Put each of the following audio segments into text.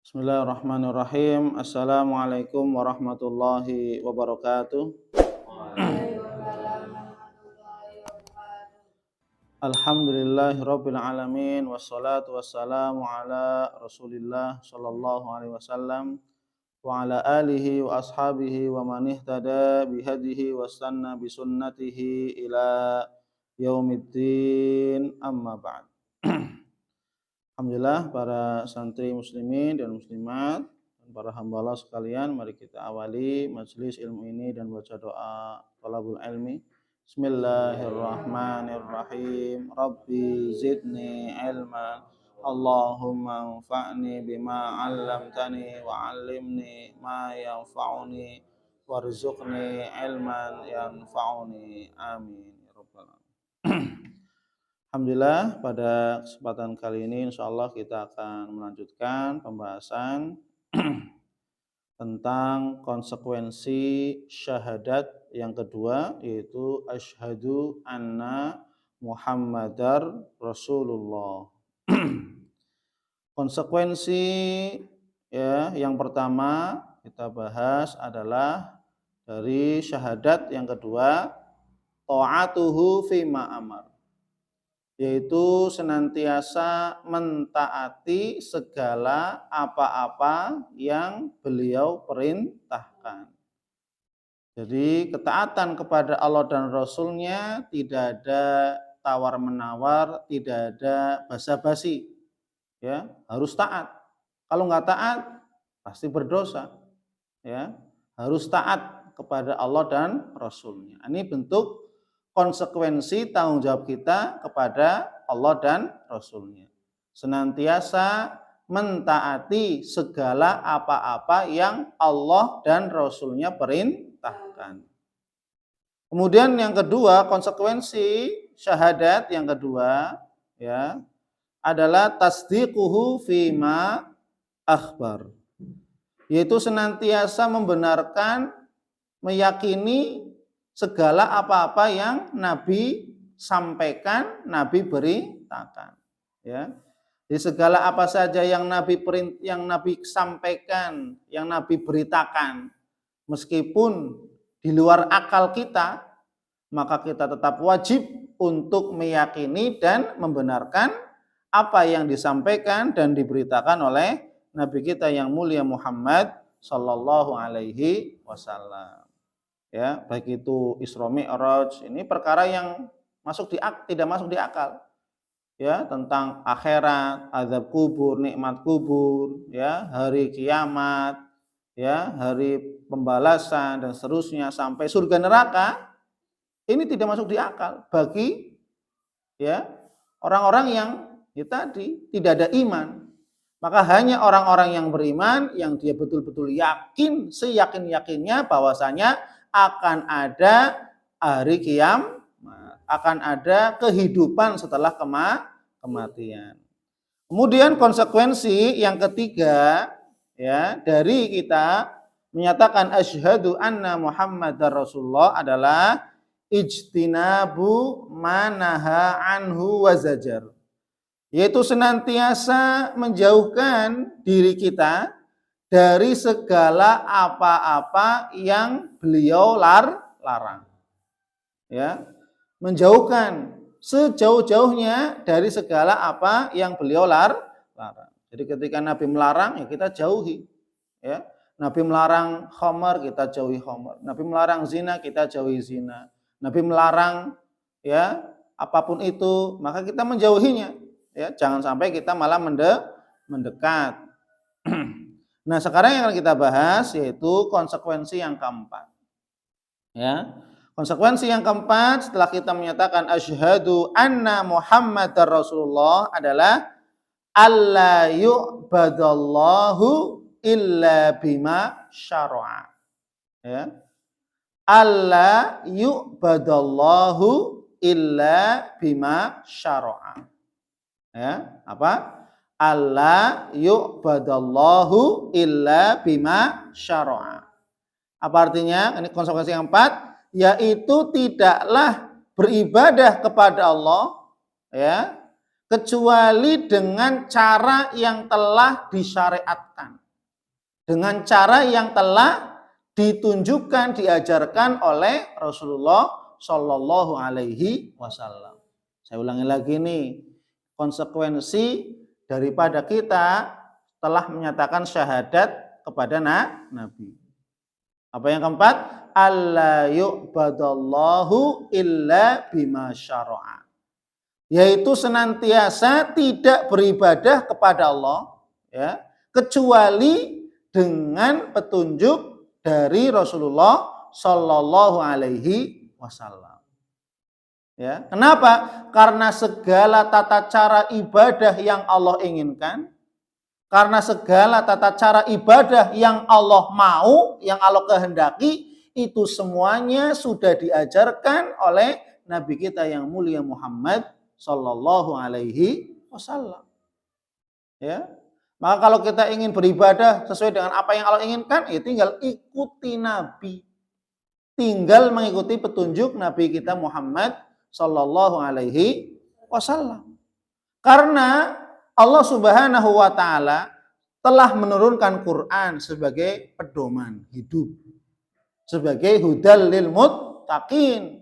Bismillahirrahmanirrahim. Assalamualaikum warahmatullahi wabarakatuh. Alhamdulillahirabbil alamin wassalatu wassalamu ala Rasulillah sallallahu alaihi wasallam wa ala alihi wa ashabihi wa man ihtada bihadihi wastanna bisunnatihi ila yaumiddin, amma ba'd. Alhamdulillah, para santri muslimin dan muslimat dan para hamba Allah sekalian, mari kita awali majelis ilmu ini dan baca doa thalabul ilmi. Bismillahirrahmanirrahim. Rabbi zidni ilma. Allahumma anfa'ni bima 'allamtani wa 'allimni ma yanfa'uni warzuqni ilman yanfa'uni. Amin ya rabbal alamin. Alhamdulillah, pada kesempatan kali ini insyaallah kita akan melanjutkan pembahasan tentang konsekuensi syahadat yang kedua, yaitu asyhadu anna Muhammadar Rasulullah. Konsekuensi yang pertama kita bahas adalah dari syahadat yang kedua, ta'atuhu fima amar, yaitu senantiasa mentaati segala apa-apa yang beliau perintahkan. Jadi ketaatan kepada Allah dan Rasulnya tidak ada tawar-menawar, tidak ada basa-basi. Ya, harus taat. Kalau nggak taat, pasti berdosa. Ya, harus taat kepada Allah dan Rasulnya. Ini bentuk konsekuensi tanggung jawab kita kepada Allah dan Rasulnya. Senantiasa mentaati segala apa-apa yang Allah dan Rasulnya perintahkan. Kemudian yang kedua, konsekuensi syahadat yang kedua adalah tasdiquhu fima akhbar, yaitu senantiasa membenarkan, meyakini segala apa-apa yang Nabi sampaikan, Nabi beritakan. Ya. Jadi segala apa saja yang Nabi sampaikan, yang Nabi beritakan, meskipun di luar akal kita, maka kita tetap wajib untuk meyakini dan membenarkan apa yang disampaikan dan diberitakan oleh Nabi kita yang mulia Muhammad sallallahu alaihi wasallam. Ya, baik itu Isra Mi'raj, ini perkara yang tidak masuk di akal. Ya, tentang akhirat, azab kubur, nikmat kubur, ya, hari kiamat, ya, hari pembalasan dan seterusnya sampai surga neraka. Ini tidak masuk di akal bagi orang-orang yang tidak ada iman. Maka hanya orang-orang yang beriman yang dia betul-betul yakin, seyakin-yakinnya bahwasanya akan ada hari kiamat, akan ada kehidupan setelah kematian. Kemudian konsekuensi yang ketiga dari kita menyatakan asyhadu anna Muhammadar Rasulullah adalah ijtinabu manaha anhu wa zajar, yaitu senantiasa menjauhkan diri kita dari segala apa-apa yang beliau larang. Ya, menjauhkan sejauh-jauhnya dari segala apa yang beliau larang. Jadi ketika Nabi melarang, ya kita jauhi. Ya, Nabi melarang khamar, kita jauhi khamar. Nabi melarang zina, kita jauhi zina. Nabi melarang apapun itu, maka kita menjauhinya. Ya, jangan sampai kita malah mendekat. Nah, sekarang yang akan kita bahas yaitu konsekuensi yang keempat. Ya. Konsekuensi yang keempat setelah kita menyatakan asyhadu anna Muhammadar Rasulullah adalah alla yu'badallahu illa bima syara'a. Ya. Alla yu'badallahu illa bima syara'a. Ya, apa? Alla yu'badallahu illa bima syara'a. Apa artinya? Ini konsekuensi yang keempat, yaitu tidaklah beribadah kepada Allah kecuali dengan cara yang telah disyariatkan, dengan cara yang telah ditunjukkan, diajarkan oleh Rasulullah Shallallahu Alaihi Wasallam. Saya ulangi lagi nih, konsekuensi daripada kita telah menyatakan syahadat kepada Nabi. Apa yang keempat? Alla yu'badallahu illa bima syara'a. Yaitu senantiasa tidak beribadah kepada Allah ya, kecuali dengan petunjuk dari Rasulullah Shallallahu Alaihi Wasallam. Ya, kenapa? Karena segala tata cara ibadah yang Allah inginkan, karena segala tata cara ibadah yang Allah mau, yang Allah kehendaki, itu semuanya sudah diajarkan oleh Nabi kita yang mulia Muhammad Sallallahu Alaihi Wasallam. Ya, maka kalau kita ingin beribadah sesuai dengan apa yang Allah inginkan, ya tinggal ikuti Nabi, tinggal mengikuti petunjuk Nabi kita Muhammad Sallallahu Alaihi Wasallam. Karena Allah Subhanahu wa Ta'ala telah menurunkan Quran sebagai pedoman hidup, sebagai hudal lil muttaqin.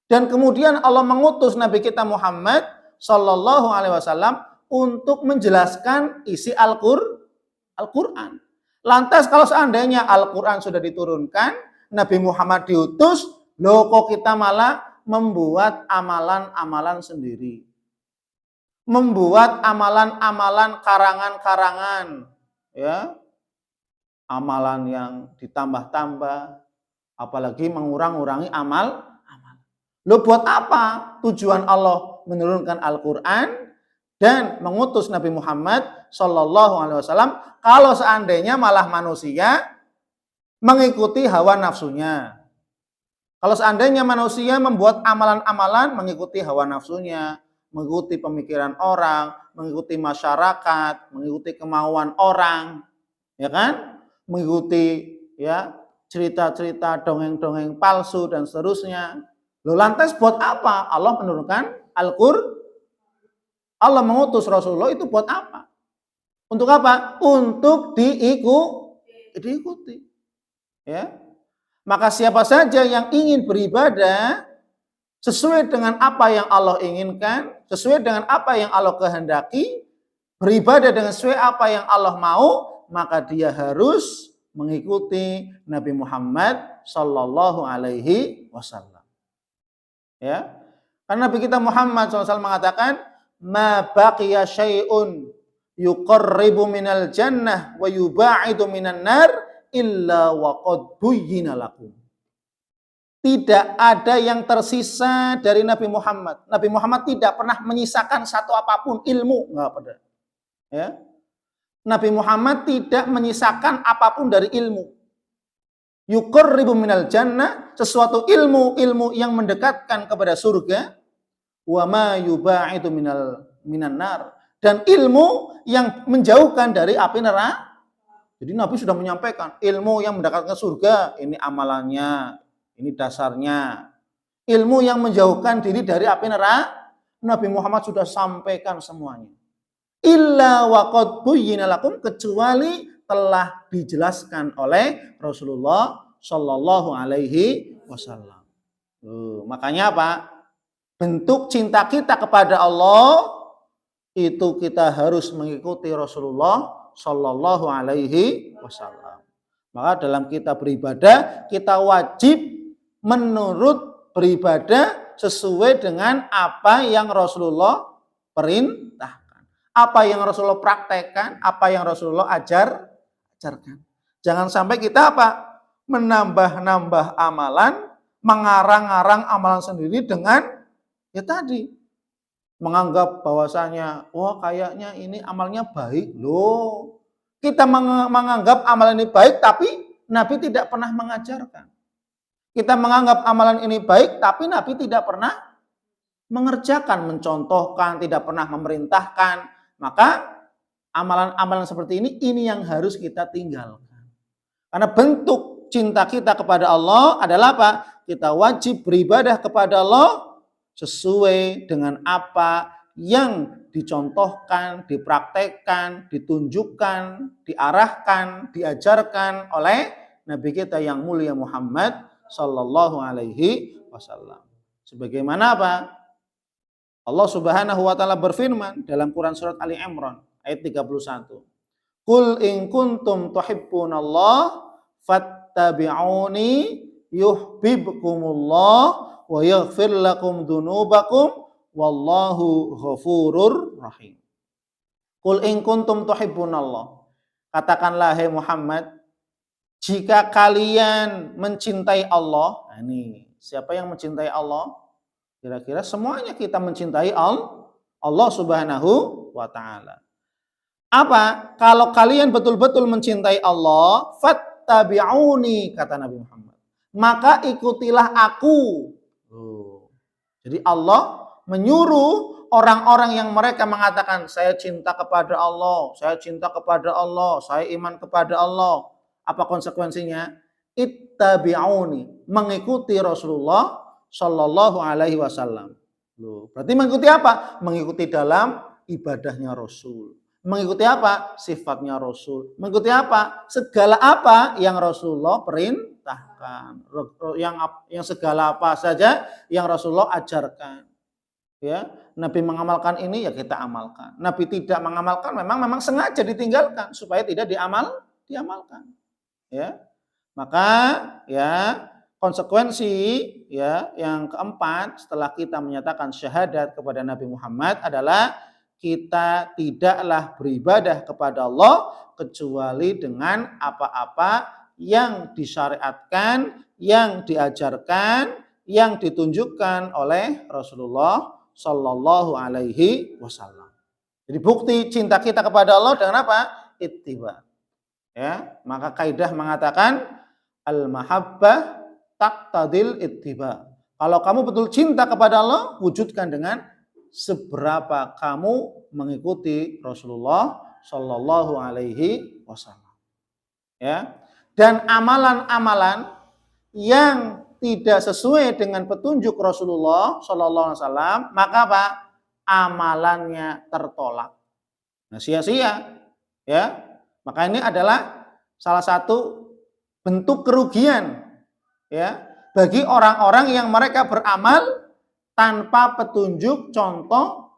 Dan kemudian Allah mengutus Nabi kita Muhammad Sallallahu Alaihi Wasallam untuk menjelaskan isi Al-Quran. Lantas kalau seandainya Al-Quran sudah diturunkan, Nabi Muhammad diutus, loh kok kita malah membuat amalan-amalan sendiri, membuat amalan-amalan karangan-karangan, ya, amalan yang ditambah-tambah, apalagi mengurang-urangi amal. Loh buat apa tujuan Allah menurunkan Al-Quran dan mengutus Nabi Muhammad Sallallahu Alaihi Wasallam kalau seandainya malah manusia mengikuti hawa nafsunya? Kalau seandainya manusia membuat amalan-amalan mengikuti hawa nafsunya, mengikuti pemikiran orang, mengikuti masyarakat, mengikuti kemauan orang, ya kan? Mengikuti ya cerita-cerita dongeng-dongeng palsu dan seterusnya. Loh lantas buat apa Allah menurunkan Al-Qur'an? Allah mengutus Rasulullah itu buat apa? Untuk apa? Untuk diikuti. Ya. Maka siapa saja yang ingin beribadah sesuai dengan apa yang Allah inginkan, sesuai dengan apa yang Allah kehendaki, beribadah dengan sesuai apa yang Allah mau, maka dia harus mengikuti Nabi Muhammad Sallallahu Alaihi Wasallam. Ya, karena Nabi kita Muhammad SAW mengatakan, ma baqiya syai'un yuqarribu minal jannah wa yuba'idu minan nar illa wa qad buyyina lakum. Tidak ada yang tersisa dari Nabi Muhammad. Nabi Muhammad tidak pernah menyisakan satu apapun ilmu, enggak ada. Ya. Nabi Muhammad tidak menyisakan apapun dari ilmu. Yuqarribu minal jannah, sesuatu ilmu yang mendekatkan kepada surga, wa ma yuba'idu minan nar, dan ilmu yang menjauhkan dari api neraka. Jadi Nabi sudah menyampaikan ilmu yang mendekatkan surga, ini amalannya, ini dasarnya. Ilmu yang menjauhkan diri dari api neraka, Nabi Muhammad sudah sampaikan semuanya. Illa wa qad buyyina lakum, kecuali telah dijelaskan oleh Rasulullah Shallallahu Alaihi Wasallam. Makanya apa? Bentuk cinta kita kepada Allah itu kita harus mengikuti Rasulullah Shallallahu Alaihi Wasallam. Maka dalam kita beribadah kita wajib menurut beribadah sesuai dengan apa yang Rasulullah perintahkan, apa yang Rasulullah praktekkan, apa yang Rasulullah ajarkan. Jangan sampai kita apa? Menambah-nambah amalan, mengarang-arang amalan sendiri dengan ya tadi menganggap bahwasanya wah kayaknya ini amalnya baik loh. Kita menganggap amalan ini baik tapi Nabi tidak pernah mengajarkan. Kita menganggap amalan ini baik tapi Nabi tidak pernah mengerjakan, mencontohkan, tidak pernah memerintahkan. Maka amalan-amalan seperti ini yang harus kita tinggalkan. Karena bentuk cinta kita kepada Allah adalah apa? Kita wajib beribadah kepada Allah sesuai dengan apa yang dicontohkan, dipraktekkan, ditunjukkan, diarahkan, diajarkan oleh Nabi kita yang mulia Muhammad sallallahu alaihi wasallam. Sebagaimana apa? Allah Subhanahu wa taala berfirman dalam Quran surat Ali Imran ayat 31. Qul in kuntum tuhibbunallah fattabi'uni yuhibbukumullah wa yaghfir lakum dzunubakum wallahu ghafurur rahim. Qul in kuntum tuhibbunallah. Katakanlah hai Muhammad, jika kalian mencintai Allah. Nah ini, siapa yang mencintai Allah? Kira-kira semuanya kita mencintai Allah Subhanahu wa taala. Apa? Kalau kalian betul-betul mencintai Allah, fattabi'uni, kata Nabi Muhammad, maka ikutilah aku. Jadi Allah menyuruh orang-orang yang mereka mengatakan saya cinta kepada Allah, saya cinta kepada Allah, saya iman kepada Allah. Apa konsekuensinya? Ittabi'uni, mengikuti Rasulullah sallallahu alaihi wasallam. Berarti mengikuti apa? Mengikuti dalam ibadahnya Rasul. Mengikuti apa? Sifatnya Rasul. Mengikuti apa? Segala apa yang Rasulullah perintahkan. Yang segala apa saja yang Rasulullah ajarkan. Ya, Nabi mengamalkan ini ya kita amalkan. Nabi tidak mengamalkan memang sengaja ditinggalkan supaya tidak diamalkan. Ya. Maka ya konsekuensi ya yang keempat setelah kita menyatakan syahadat kepada Nabi Muhammad adalah kita tidaklah beribadah kepada Allah kecuali dengan apa-apa yang disyariatkan, yang diajarkan, yang ditunjukkan oleh Rasulullah sallallahu alaihi wasallam. Jadi bukti cinta kita kepada Allah dengan apa? Ittiba. Ya, maka kaidah mengatakan al-mahabbah taqtadil ittiba. Kalau kamu betul cinta kepada Allah, wujudkan dengan seberapa kamu mengikuti Rasulullah sallallahu alaihi wasallam. Ya. Dan amalan-amalan yang tidak sesuai dengan petunjuk Rasulullah sallallahu alaihi wasallam, maka apa? Amalannya tertolak. Nah, sia-sia. Ya. Maka ini adalah salah satu bentuk kerugian ya bagi orang-orang yang mereka beramal tanpa petunjuk contoh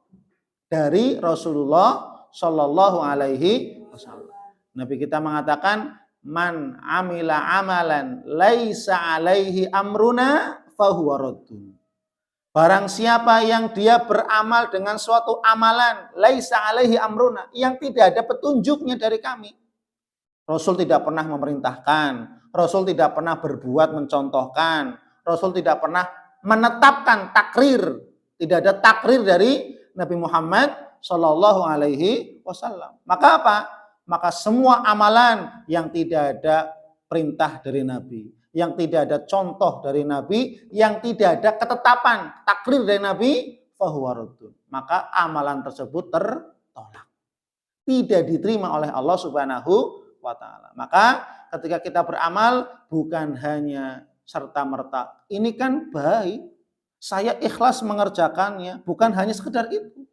dari Rasulullah Shallallahu Alaihi Wasallam. Nabi kita mengatakan, man amila amalan laisa alaihi amruna fahuwa raddun. Barang siapa yang dia beramal dengan suatu amalan laisa alaihi amruna, yang tidak ada petunjuknya dari kami. Rasul tidak pernah memerintahkan, Rasul tidak pernah berbuat mencontohkan, Rasul tidak pernah menetapkan takrir, tidak ada takrir dari Nabi Muhammad Shallallahu Alaihi Wasallam. Maka apa? Maka semua amalan yang tidak ada perintah dari Nabi, yang tidak ada contoh dari Nabi, yang tidak ada ketetapan takrir dari Nabi, fahuwa raddun. Maka amalan tersebut tertolak, tidak diterima oleh Allah Subhanahu wa taala. Maka ketika kita beramal bukan hanya serta-merta, ini kan baik, saya ikhlas mengerjakannya, bukan hanya sekedar itu.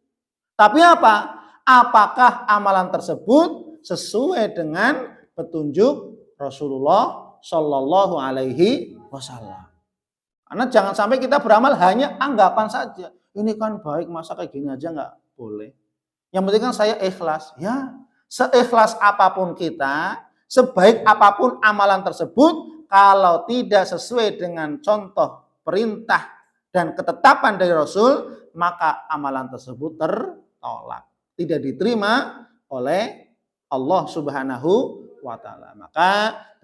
Tapi apa? Apakah amalan tersebut sesuai dengan petunjuk Rasulullah Shallallahu Alaihi Wasallam? Karena jangan sampai kita beramal hanya anggapan saja. Ini kan baik, masa kayak gini aja nggak boleh. Yang penting kan saya ikhlas. Ya, seikhlas apapun kita, sebaik apapun amalan tersebut, kalau tidak sesuai dengan contoh, perintah, dan ketetapan dari Rasul, maka amalan tersebut tertolak. Tidak diterima oleh Allah Subhanahu wa ta'ala. Maka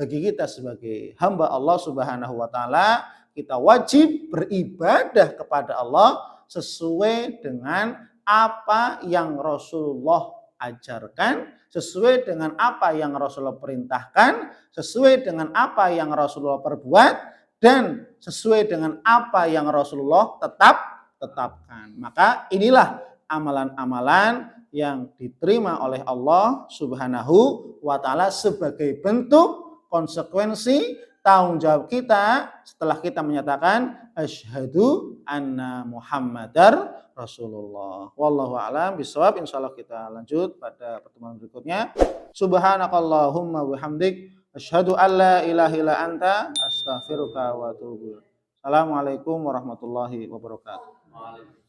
bagi kita sebagai hamba Allah Subhanahu wa ta'ala, kita wajib beribadah kepada Allah sesuai dengan apa yang Rasulullah ajarkan, sesuai dengan apa yang Rasulullah perintahkan, sesuai dengan apa yang Rasulullah perbuat, dan sesuai dengan apa yang Rasulullah tetapkan. Maka inilah amalan-amalan yang diterima oleh Allah Subhanahu wa ta'ala sebagai bentuk konsekuensi tanggung jawab kita setelah kita menyatakan asyhadu anna Muhammadar Rasulullah. Wallahu a'lam bishawab. Insyaallah kita lanjut pada pertemuan berikutnya. Subhanakallahumma bihamdik asyhadu an la ilaha illa anta astaghfiruka wa atubu ilaik. Assalamualaikum warahmatullahi wabarakatuh.